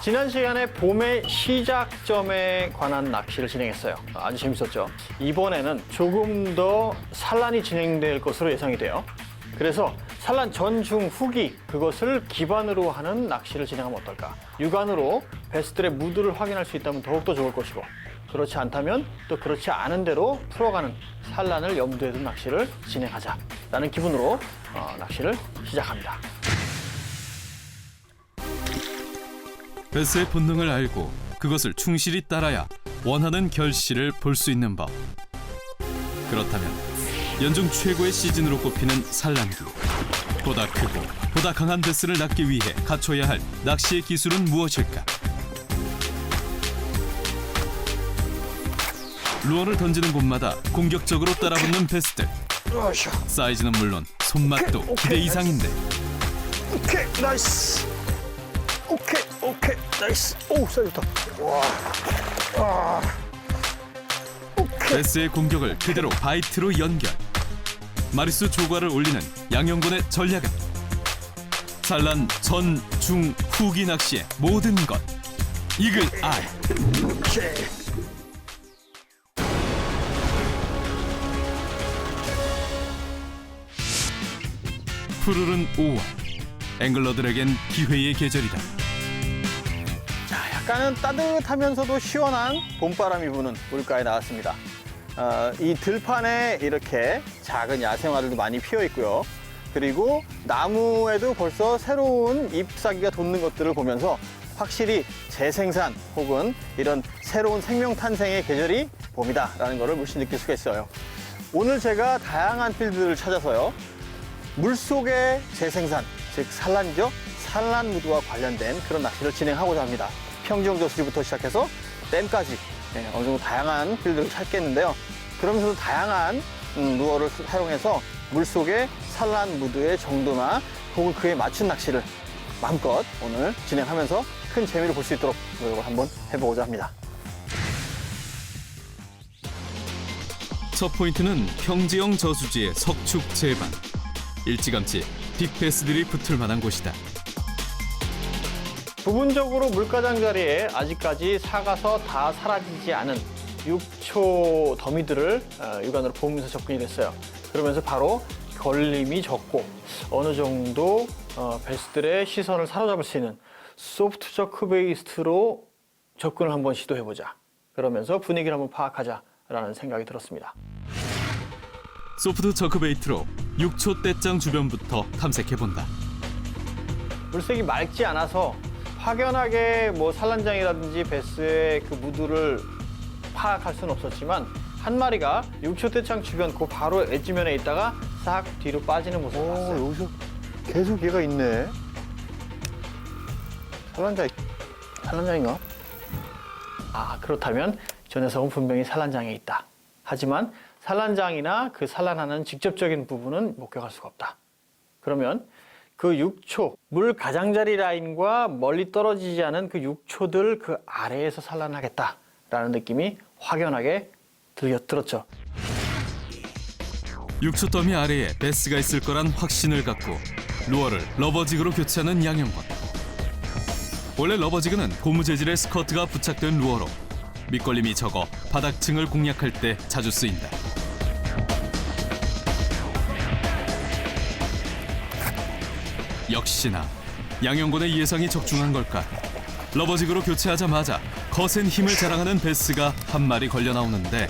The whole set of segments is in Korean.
지난 시간에 봄의 시작점에 관한 낚시를 진행했어요. 아주 재밌었죠. 이번에는 조금 더 산란이 진행될 것으로 예상이 돼요. 그래서 산란 전, 중, 후기 그것을 기반으로 하는 낚시를 진행하면 어떨까? 육안으로 베스들의 무드를 확인할 수 있다면 더욱더 좋을 것이고, 그렇지 않다면 또 그렇지 않은 대로 풀어가는 산란을 염두에 둔 낚시를 진행하자라는 기분으로 낚시를 시작합니다. 베스의 본능을 알고 그것을 충실히 따라야 원하는 결실을 볼 수 있는 법. 그렇다면 연중 최고의 시즌으로 꼽히는 산란기. 보다 크고 보다 강한 베스를 낚기 위해 갖춰야 할 낚시의 기술은 무엇일까? 루어를 던지는 곳마다 공격적으로 따라붙는 베스들. 사이즈는 물론 손맛도 기대 이상인데. 오케이, 나이스. 오케이, 나이스. 오, 사이즈 좋다. 와. 오케이. 베스의 공격을 그대로 바이트로 연결. 마리수 조과를 올리는 양형군의 전략은 산란 전, 중, 후기 낚시의 모든 것. 이글 아이. 오케이. 푸르른 5월. 앵글러들에겐 기회의 계절이다. 자, 약간은 따뜻하면서도 시원한 봄바람이 부는 물가에 나왔습니다. 이 들판에 이렇게 작은 야생화들도 많이 피어 있고요. 그리고 나무에도 벌써 새로운 잎사귀가 돋는 것들을 보면서 확실히 재생산 혹은 이런 새로운 생명 탄생의 계절이 봄이다라는 것을 물씬 느낄 수가 있어요. 오늘 제가 다양한 필드를 찾아서요. 물속의 재생산, 즉 산란이죠. 산란 무드와 관련된 그런 낚시를 진행하고자 합니다. 평지형 저수지부터 시작해서 댐까지 어느 정도 다양한 필드를 찾겠는데요. 그러면서도 다양한 루어를 사용해서 물속의 산란 무드의 정도나 혹은 그에 맞춘 낚시를 마음껏 오늘 진행하면서 큰 재미를 볼 수 있도록 노력을 한번 해보고자 합니다. 첫 포인트는 평지형 저수지의 석축 제반. 일찌감치 빅베스들이 붙을 만한 곳이다. 부분적으로 물가장 자리에 아직까지 사가서 다 사라지지 않은 6초 더미들을 육안으로 보면서 접근이 됐어요. 그러면서 바로 걸림이 적고 어느 정도 베스들의 시선을 사로잡을 수 있는 소프트 저크 베이스트로 접근을 한번 시도해보자. 그러면서 분위기를 한번 파악하자라는 생각이 들었습니다. 소프트 저크베이트로 6초 떼짱 주변부터 탐색해본다. 물색이 맑지 않아서 확연하게 뭐 산란장이라든지 베스의 그 무드를 파악할 수는 없었지만 한 마리가 6초 떼창 주변 그 바로 엣지면에 있다가 싹 뒤로 빠지는 모습을 봤어요. 여기서 계속 얘가 있네. 산란장인가? 아, 그렇다면 저 녀석은 분명히 산란장에 있다. 하지만 산란장이나 그 산란하는 직접적인 부분은 목격할 수가 없다. 그러면 그 6초, 물 가장자리 라인과 멀리 떨어지지 않은 그 6초들 그 아래에서 산란하겠다라는 느낌이 확연하게 들었죠. 6초 더미 아래에 베스가 있을 거란 확신을 갖고 루어를 러버지그로 교체하는 양형권. 원래 러버지그는 고무 재질의 스커트가 부착된 루어로 밑걸림이 적어 바닥층을 공략할 때 자주 쓰인다. 역시나 양형군의 예상이 적중한 걸까? 러버지그로 교체하자마자 거센 힘을 자랑하는 베스가 한 마리 걸려 나오는데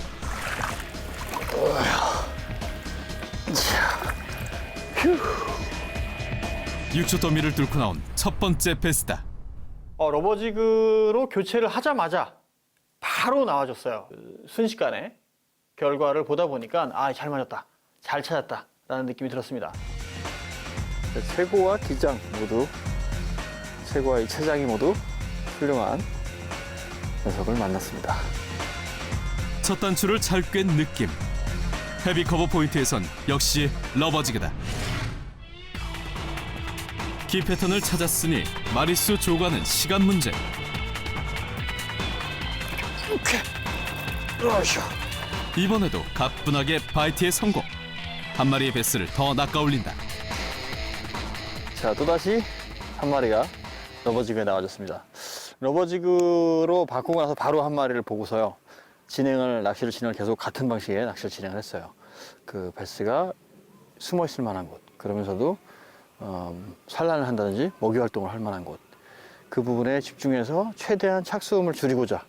6초 더미를 뚫고 나온 첫 번째 베스다. 러버지그로 교체를 하자마자 바로 나와줬어요. 순식간에 결과를 보다 보니까 잘 맞았다, 잘 찾았다라는 느낌이 들었습니다. 최고와 기장 모두, 최고와 이 최장이 모두 훌륭한 녀석을 만났습니다. 첫 단추를 잘 꿰는 느낌. 헤비 커버 포인트에선 역시 러버지그다. 키 패턴을 찾았으니 마리수 조과는 시간 문제. 이번에도 가뿐하게 바이트에 성공. 한 마리의 베스를 더 낚아올린다. 자, 또다시 한 마리가 러버지그에 나와줬습니다. 러버지그로 바꾸고 나서 바로 한 마리를 보고서요. 낚시를 계속 같은 방식의 낚시를 진행을 했어요. 그 베스가 숨어 있을 만한 곳, 그러면서도 산란을 한다든지 먹이 활동을 할 만한 곳, 그 부분에 집중해서 최대한 착수음을 줄이고자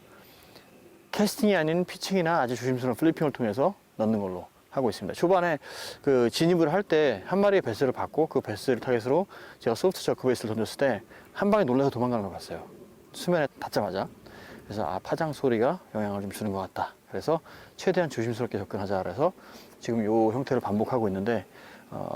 캐스팅이 아닌 피칭이나 아주 조심스러운 플리핑을 통해서 넣는 걸로 하고 있습니다. 초반에 그 진입을 할 때 한 마리의 베스를 받고 그 베스를 타겟으로 제가 소프트 저크 베이스를 던졌을 때 한 방에 놀라서 도망가는 걸 봤어요. 수면에 닿자마자. 그래서 파장 소리가 영향을 좀 주는 것 같다. 그래서 최대한 조심스럽게 접근하자. 그래서 지금 이 형태를 반복하고 있는데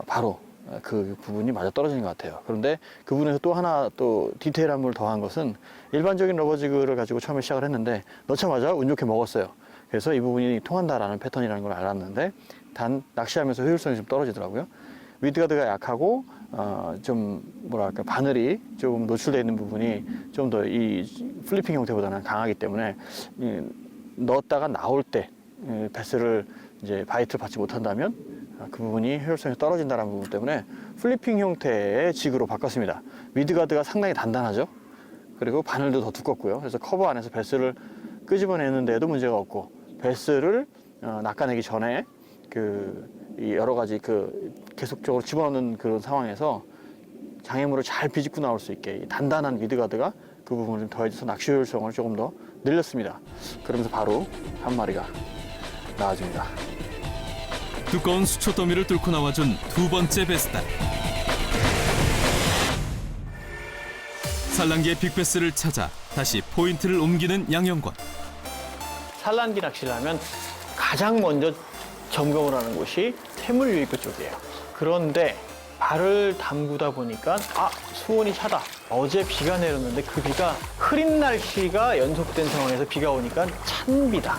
바로 그 부분이 맞아 떨어지는 것 같아요. 그런데 그 부분에서 또 하나 또 디테일한 걸 더한 것은 일반적인 러버지그를 가지고 처음에 시작을 했는데 넣자마자 운 좋게 먹었어요. 그래서 이 부분이 통한다라는 패턴이라는 걸 알았는데 단 낚시하면서 효율성이 좀 떨어지더라고요. 위드가드가 약하고 좀 뭐랄까 바늘이 조금 노출되어 있는 부분이 좀 더 이 플리핑 형태보다는 강하기 때문에 넣었다가 나올 때 베스를 이제 바이트를 받지 못한다면 그 부분이 효율성이 떨어진다는 부분 때문에 플리핑 형태의 지그로 바꿨습니다. 위드가드가 상당히 단단하죠. 그리고 바늘도 더 두껍고요. 그래서 커버 안에서 베스를 끄집어내는데도 문제가 없고 베스를 낚아내기 전에 여러 가지 계속적으로 집어넣는 그런 상황에서 장애물을 잘 비집고 나올 수 있게 단단한 위드가드가 그 부분을 좀 더해줘서 낚시 효율성을 조금 더 늘렸습니다. 그러면서 바로 한 마리가 나와줍니다. 두꺼운 수초 더미를 뚫고 나와준 두 번째 베스다. 산란기의 빅베스를 찾아 다시 포인트를 옮기는 양영권. 산란기 낚시를 하면 가장 먼저 점검을 하는 곳이 태물 유입구 쪽이에요. 그런데 발을 담그다 보니까 수온이 차다. 어제 비가 내렸는데 그 비가 흐린 날씨가 연속된 상황에서 비가 오니까 찬 비다.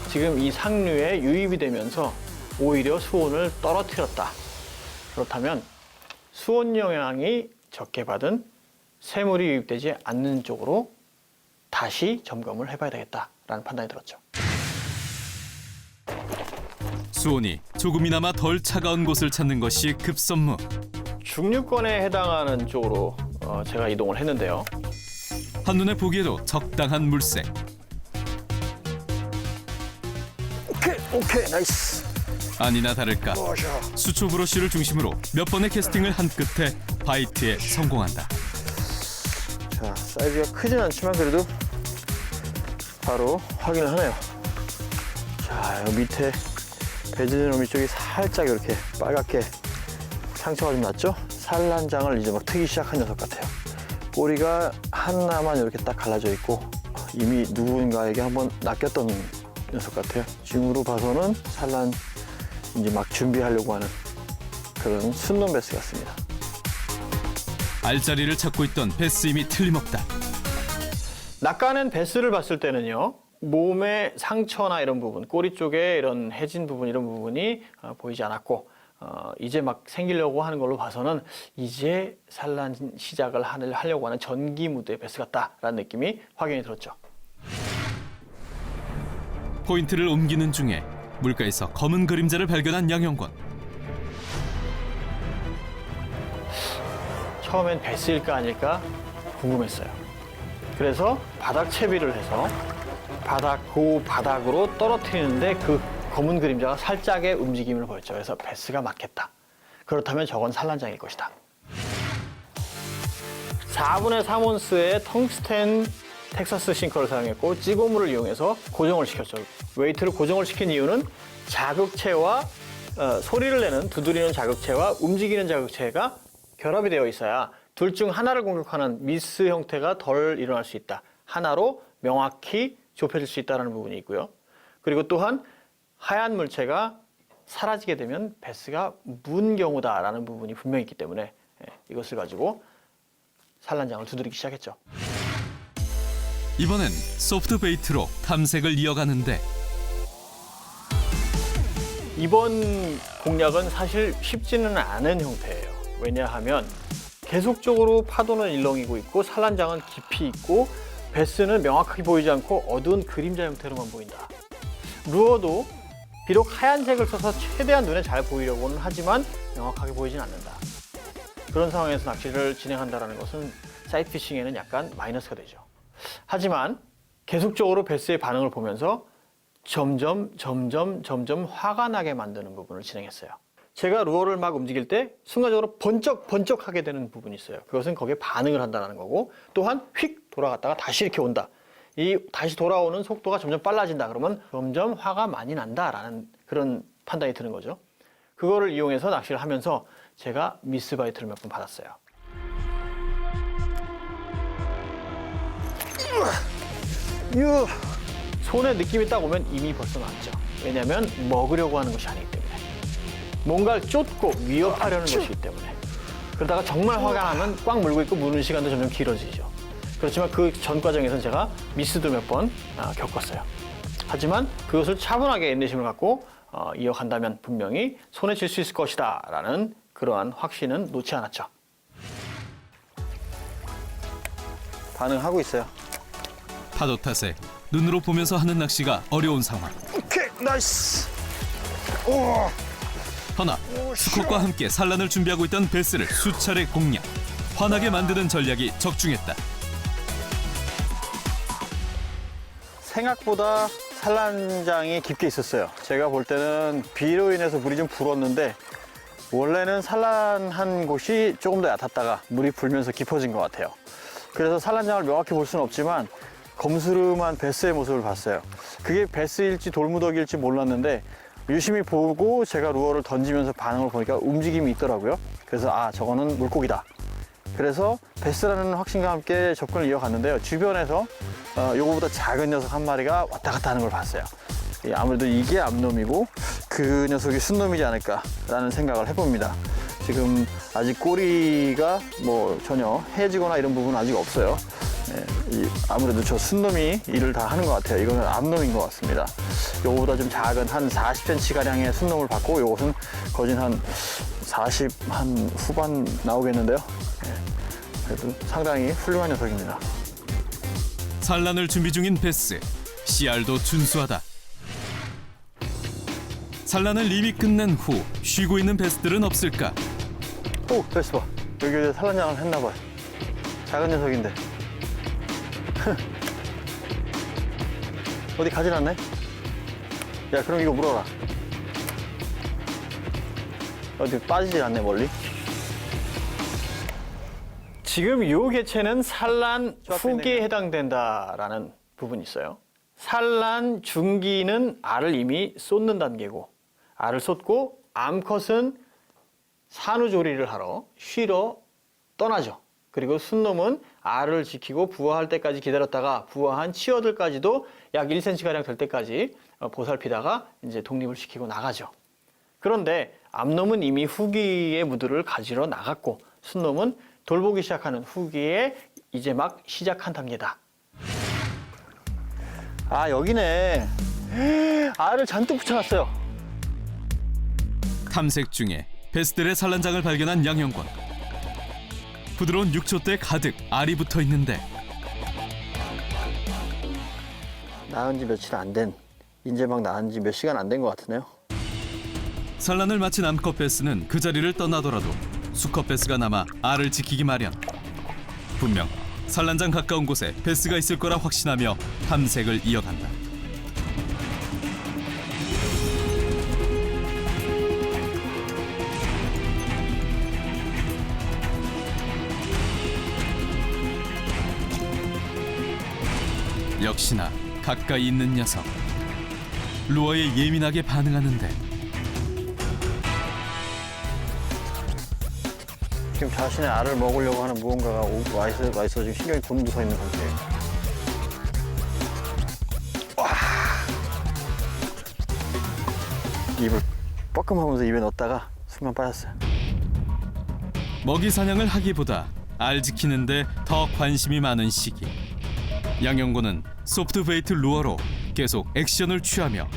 지금 이 상류에 유입이 되면서 오히려 수온을 떨어뜨렸다. 그렇다면 수온 영향이 적게 받은 새물이 유입되지 않는 쪽으로 다시 점검을 해봐야 되겠다라는 판단이 들었죠. 수온이 조금이나마 덜 차가운 곳을 찾는 것이 급선무. 중류권에 해당하는 쪽으로 제가 이동을 했는데요. 한눈에 보기에도 적당한 물색. 오케이, 나이스. 아니나 다를까 수초 브러쉬를 중심으로 몇 번의 캐스팅을 한 끝에 바이트에 성공한다. 자, 사이즈가 크진 않지만 그래도 바로 확인을 하네요. 자, 여기 밑에 베지노미 쪽이 살짝 이렇게 빨갛게 상처가 좀 났죠? 산란장을 이제 막 트기 시작한 녀석 같아요. 꼬리가 하나만 이렇게 딱 갈라져 있고 이미 누군가에게 한번 낚였던 녀석 같아요. 지금으로 봐서는 산란 이제 막 준비하려고 하는 그런 순놈 베스 같습니다. 알짜리를 찾고 있던 베스임이 틀림없다. 낚아낸 베스를 봤을 때는요, 몸의 상처나 이런 부분, 꼬리 쪽에 이런 해진 부분, 이런 부분이 보이지 않았고, 이제 막 생기려고 하는 걸로 봐서는 이제 산란 시작을 하려고 하는 전기 무드의 베스 같다라는 느낌이 확연히 들었죠. 포인트를 옮기는 중에 물가에서 검은 그림자를 발견한 양영권. 처음엔 베스일까 아닐까 궁금했어요. 그래서 바닥 채비를 해서 바닥으로 떨어뜨리는데 그 검은 그림자가 살짝의 움직임을 보였죠. 그래서 베스가 맞겠다. 그렇다면 저건 산란장일 것이다. 4분의 3온스의 텅스텐 텍사스 싱커를 사용했고 찌고물을 이용해서 고정을 시켰죠. 웨이트를 고정을 시킨 이유는 자극체와 소리를 내는 두드리는 자극체와 움직이는 자극체가 결합이 되어 있어야 둘 중 하나를 공격하는 미스 형태가 덜 일어날 수 있다. 하나로 명확히 좁혀질 수 있다는 부분이 있고요. 그리고 또한 하얀 물체가 사라지게 되면 베스가 문 경우다라는 부분이 분명히 있기 때문에 이것을 가지고 산란장을 두드리기 시작했죠. 이번엔 소프트 베이트로 탐색을 이어가는데 이번 공략은 사실 쉽지는 않은 형태예요. 왜냐하면 계속적으로 파도는 일렁이고 있고 산란장은 깊이 있고 베스는 명확하게 보이지 않고 어두운 그림자 형태로만 보인다. 루어도 비록 하얀색을 써서 최대한 눈에 잘 보이려고는 하지만 명확하게 보이진 않는다. 그런 상황에서 낚시를 진행한다는 것은 사이트 피싱에는 약간 마이너스가 되죠. 하지만 계속적으로 베스의 반응을 보면서 점점 화가 나게 만드는 부분을 진행했어요. 제가 루어를 막 움직일 때 순간적으로 번쩍 하게 되는 부분이 있어요. 그것은 거기에 반응을 한다는 거고, 또한 휙 돌아갔다가 다시 이렇게 온다. 이 다시 돌아오는 속도가 점점 빨라진다. 그러면 점점 화가 많이 난다라는 그런 판단이 드는 거죠. 그거를 이용해서 낚시를 하면서 제가 미스바이트를 몇 번 받았어요. 손에 느낌이 딱 오면 이미 벌써 났죠. 왜냐하면 먹으려고 하는 것이 아니기 때문에. 뭔가를 쫓고 위협하려는 것이기 때문에. 그러다가 정말 화가 나면 꽉 물고 있고 무는 시간도 점점 길어지죠. 그렇지만 그 전 과정에서는 제가 미스도 몇 번 겪었어요. 하지만 그것을 차분하게 인내심을 갖고 이어간다면 분명히 손에 쥘 수 있을 것이다 라는 그러한 확신은 놓지 않았죠. 반응하고 있어요. 파도 탓에 눈으로 보면서 하는 낚시가 어려운 상황. 오케이, 나이스. 허나 수컷과 함께 산란을 준비하고 있던 베스를 수차례 공략. 화나게 만드는 전략이 적중했다. 생각보다 산란장이 깊게 있었어요. 제가 볼 때는 비로 인해서 물이 좀 불었는데 원래는 산란한 곳이 조금 더 얕았다가 물이 불면서 깊어진 것 같아요. 그래서 산란장을 명확히 볼 수는 없지만 검스름한 베스의 모습을 봤어요. 그게 베스일지 돌무더기일지 몰랐는데 유심히 보고 제가 루어를 던지면서 반응을 보니까 움직임이 있더라고요. 그래서 저거는 물고기다. 그래서 베스라는 확신과 함께 접근을 이어갔는데요. 주변에서 요거보다 작은 녀석 한 마리가 왔다 갔다 하는 걸 봤어요. 아무래도 이게 암놈이고 그 녀석이 순놈이지 않을까라는 생각을 해봅니다. 지금 아직 꼬리가 뭐 전혀 해지거나 이런 부분은 아직 없어요. 아무래도 저 순놈이 일을 다 하는 것 같아요. 이거는 암놈인 것 같습니다. 요거보다 좀 작은 한 40cm 가량의 순놈을 받고 요것은 거진 한 40 한 후반 나오겠는데요. 그래도 상당히 훌륭한 녀석입니다. 산란을 준비 중인 베스. 씨알도 준수하다. 산란을 이미 끝낸 후 쉬고 있는 베스들은 없을까? 오, 베스 봐. 여기 산란장을 했나 봐요. 작은 녀석인데. 어디 가진 않네? 야, 그럼 이거 물어라. 어디 빠지질 않네, 멀리. 지금 이 개체는 산란 후기에 해당된다라는 부분이 있어요. 산란 중기는 알을 이미 쏟는 단계고, 알을 쏟고 암컷은 산후조리를 하러 쉬러 떠나죠. 그리고 순놈은 알을 지키고 부화할 때까지 기다렸다가 부화한 치어들까지도 약 1cm가량 될 때까지 보살피다가 이제 독립을 시키고 나가죠. 그런데 암놈은 이미 후기의 무드를 가지러 나갔고 순놈은 돌보기 시작하는 후기에 이제 막 시작한 단계다. 여기네. 알을 잔뜩 붙여놨어요. 탐색 중에 베스들의 산란장을 발견한 양형권. 부드러운 육초대 가득 알이 붙어 있는데 낳은 지 며칠 안 된, 이제 막 낳은 지 몇 시간 안 된 것 같으네요. 산란을 마친 암컷 베스는 그 자리를 떠나더라도 수컷 베스가 남아 알을 지키기 마련. 분명 산란장 가까운 곳에 베스가 있을 거라 확신하며 탐색을 이어간다. 역시나 가까이 있는 녀석. 루어에 예민하게 반응하는데 지금 자신의 알을 먹으려고 하는 무언가가 와 있어 지금 신경이 곤두서 있는 상태예요. 입을 뻐끔하면서 입에 넣었다가 순간 빠졌어요. 먹이 사냥을 하기보다 알 지키는데 더 관심이 많은 시기. 양형고는 소프트베이트 루어로 계속 액션을 취하며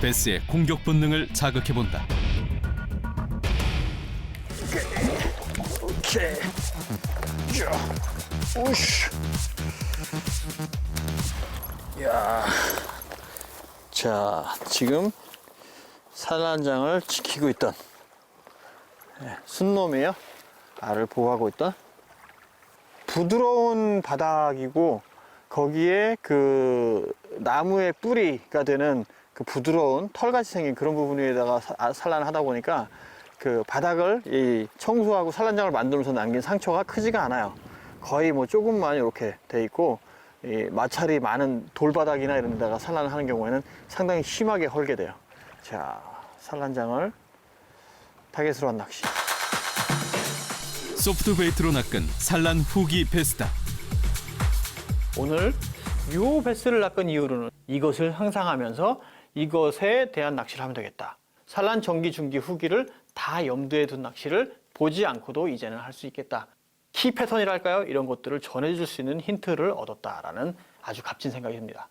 베스의 공격 본능을 자극해본다. 오케이. 오씨. 야. 자, 지금 산란장을 지키고 있던 순놈이에요. 알을 보호하고 있던. 부드러운 바닥이고 거기에 그 나무의 뿌리가 되는 그 부드러운 털같이 생긴 그런 부분 위에다가 산란을 하다 보니까 그 바닥을 이 청소하고 산란장을 만들면서 남긴 상처가 크지가 않아요. 거의 뭐 조금만 이렇게 돼 있고, 이 마찰이 많은 돌바닥이나 이런 데다가 산란을 하는 경우에는 상당히 심하게 헐게 돼요. 자, 산란장을 타겟으로 한 낚시. 소프트 베이트로 낚은 산란 후기 베스다. 오늘 요 베스를 낚은 이후로는 이것을 향상하면서 이것에 대한 낚시를 하면 되겠다. 산란 전기, 중기, 후기를 다 염두에 둔 낚시를 보지 않고도 이제는 할 수 있겠다. 키 패턴이랄까요? 이런 것들을 전해줄 수 있는 힌트를 얻었다라는 아주 값진 생각이 듭니다.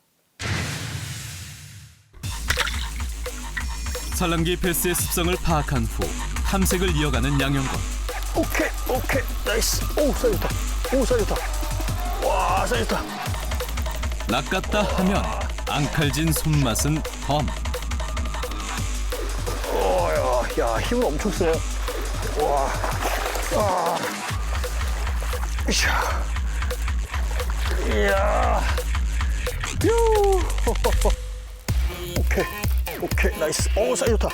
산란기 베스의 습성을 파악한 후 탐색을 이어가는 양형권. 오케이, 나이스. 오, 사이즈 좋다. 오, 사이즈 좋다. 와, 사이즈 좋다. 낚았다 하면 앙칼진 손맛은 덤. 야, 힘을 엄청 쓰네요. 와, 으쌰. 이야, 유. 오케이, 나이스. 오, 사이즈 좋다.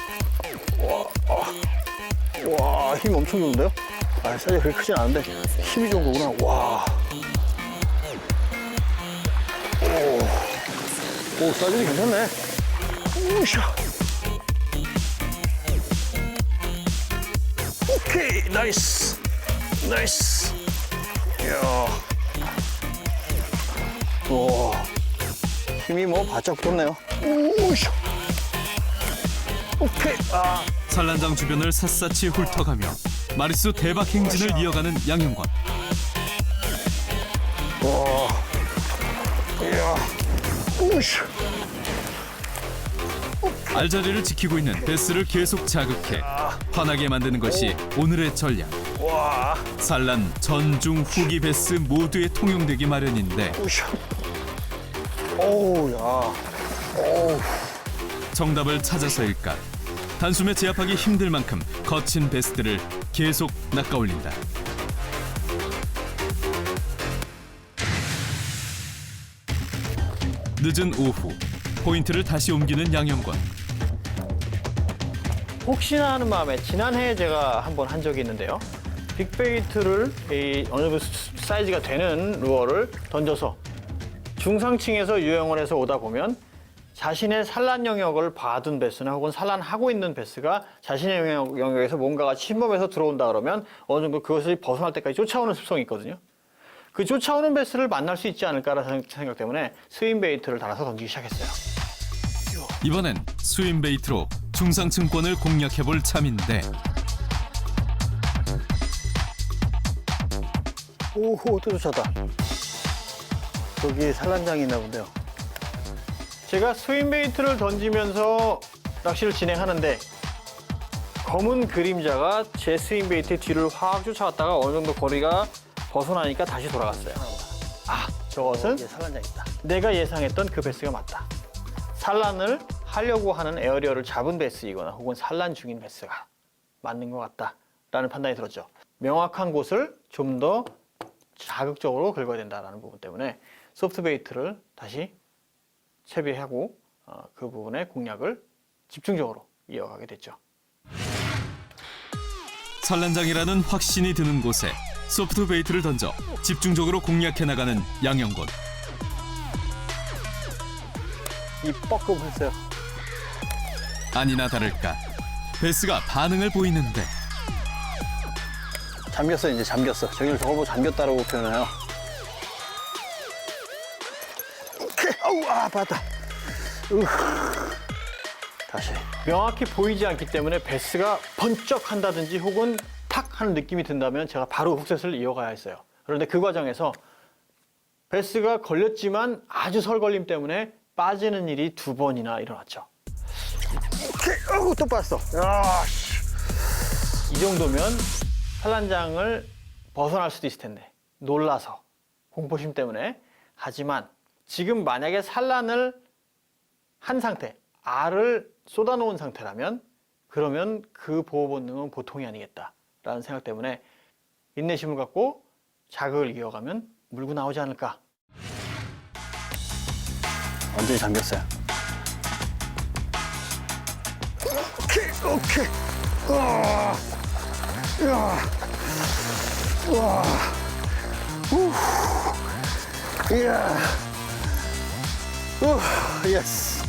와, 힘이 엄청 좋은데요? 아, 사이즈가 그렇게 크진 않은데 힘이 좋은 거구나. 와. 오, 사이즈 괜찮네. 우샤. 오케이, 나이스. 이야. 와, 힘이 뭐 바짝 붙었네요. 우샤. 오케이. 산란장 주변을 샅샅이 훑어가며 마리수 대박 행진을 이어가는 양형권. 와. 이야. 우샤. 알자리를 지키고 있는 베스를 계속 자극해 화나게 만드는 것이 오늘의 전략. 와. 산란 전중 후기 베스 모두에 통용되기 마련인데 우샤. 오우, 야. 오우. 정답을 찾아서일까? 단숨에 제압하기 힘들 만큼 거친 베스들을 계속 낚아올린다. 늦은 오후 포인트를 다시 옮기는 양형권. 혹시나 하는 마음에 지난해에 제가 한번 한 적이 있는데요. 빅베이트를 어느 정도 사이즈가 되는 루어를 던져서 중상층에서 유형을 해서 오다 보면 자신의 산란 영역을 봐둔 베스나 혹은 산란하고 있는 베스가 자신의 영역에서 뭔가가 침범해서 들어온다 그러면 어느 정도 그것을 벗어날 때까지 쫓아오는 습성이 있거든요. 그 쫓아오는 베스를 만날 수 있지 않을까라는 생각 때문에 스윙 베이트를 달아서 던지기 시작했어요. 이번엔 스윙 베이트로 중상층권을 공략해볼 참인데 오호, 또 쫓아다. 저기 산란장이 있나 본데요. 제가 스윙 베이트를 던지면서 낚시를 진행하는데 검은 그림자가 제 스윙 베이트 뒤를 확 쫓아왔다가 어느 정도 거리가 벗어나니까 다시 돌아갔어요. 저것은 산란장 있다. 내가 예상했던 그 베스가 맞다. 산란을 하려고 하는 에어리어를 잡은 베스이거나 혹은 산란 중인 베스가 맞는 것 같다라는 판단이 들었죠. 명확한 곳을 좀 더 자극적으로 긁어야 된다는 부분 때문에 소프트 베이트를 다시 채비하고 그 부분의 공략을 집중적으로 이어가게 됐죠. 산란장이라는 확신이 드는 곳에 소프트 베이트를 던져 집중적으로 공략해 나가는 양형권. 이 뻐끔했어요. 아니나 다를까 베스가 반응을 보이는데 잠겼어, 이제 잠겼어. 저기를 저거 보고 잠겼다라고 표현해요. 오케이, 아우, 받았다. 다시. 명확히 보이지 않기 때문에 베스가 번쩍 한다든지 혹은 탁 하는 느낌이 든다면 제가 바로 훅셋을 이어가야 했어요. 그런데 그 과정에서 베스가 걸렸지만 아주 설걸림 때문에 빠지는 일이 2번이나 일어났죠. 오케이, 아우, 또 빠졌어. 야, 이 정도면 산란장을 벗어날 수도 있을 텐데 놀라서 공포심 때문에. 하지만 지금 만약에 산란을 한 상태, 알을 쏟아놓은 상태라면 그러면 그 보호 본능은 보통이 아니겠다라는 생각 때문에 인내심을 갖고 자극을 이어가면 물고 나오지 않을까. 완전히 잠겼어요. 오케이. 우와. 우와. 이야. 예스.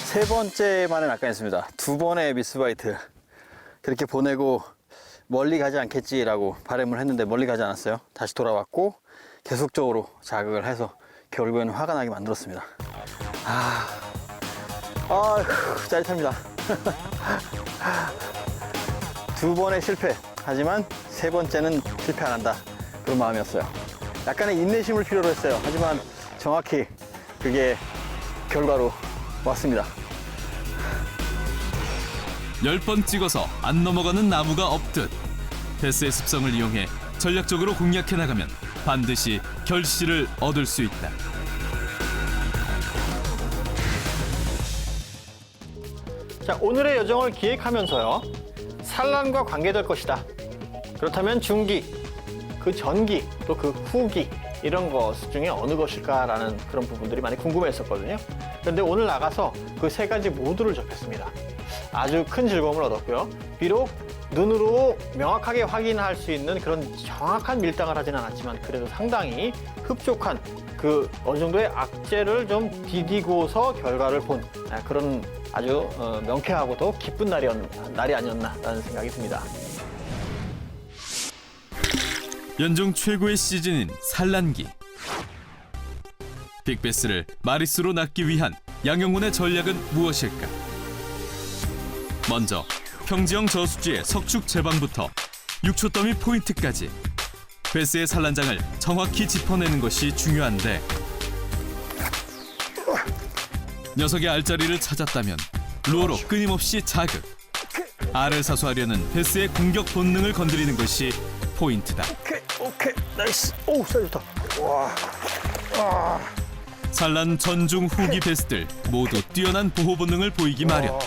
세 번째만은 아까 했습니다. 두 번의 미스바이트. 그렇게 보내고 멀리 가지 않겠지라고 바람을 했는데 멀리 가지 않았어요. 다시 돌아왔고 계속적으로 자극을 해서 결국에는 화가 나게 만들었습니다. 짜릿합니다. 두 번의 실패. 하지만 세 번째는 실패 안 한다. 그런 마음이었어요. 약간의 인내심을 필요로 했어요. 하지만 정확히 그게 결과로 왔습니다. 10번 찍어서 안 넘어가는 나무가 없듯 베스의 습성을 이용해 전략적으로 공략해 나가면 반드시 결실을 얻을 수 있다. 자, 오늘의 여정을 기획하면서요. 산란과 관계될 것이다. 그렇다면 중기, 그 전기, 또 그 후기 이런 것 중에 어느 것일까라는 그런 부분들이 많이 궁금했었거든요. 그런데 오늘 나가서 그 세 가지 모두를 접했습니다. 아주 큰 즐거움을 얻었고요. 비록 눈으로 명확하게 확인할 수 있는 그런 정확한 밀당을 하진 않았지만 그래도 상당히 흡족한 그 어느 정도의 악재를 좀 디디고서 결과를 본 그런 아주 명쾌하고도 기쁜 날이 아니었나라는 생각이 듭니다. 연중 최고의 시즌인 산란기. 빅베스를 마리수로 낳기 위한 양영훈의 전략은 무엇일까? 먼저 평지형 저수지의 석축 제방부터 6초 더미 포인트까지 베스의 산란장을 정확히 짚어내는 것이 중요한데 녀석의 알자리를 찾았다면 루어로 끊임없이 자극. 알을 사수하려는 베스의 공격 본능을 건드리는 것이 포인트다. 오케이, 나이스. 오, 사이 좋다. 와. 산란 전중 후기 베스들 모두 뛰어난 보호 본능을 보이기 마련.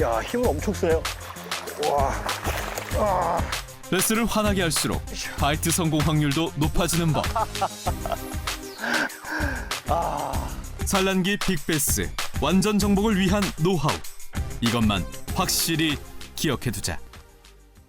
야, 힘은 엄청 세요. 와. 베스를 화나게 할수록 바이트 성공 확률도 높아지는 법. 산란기 빅베스 완전 정복을 위한 노하우. 이것만 확실히 기억해두자.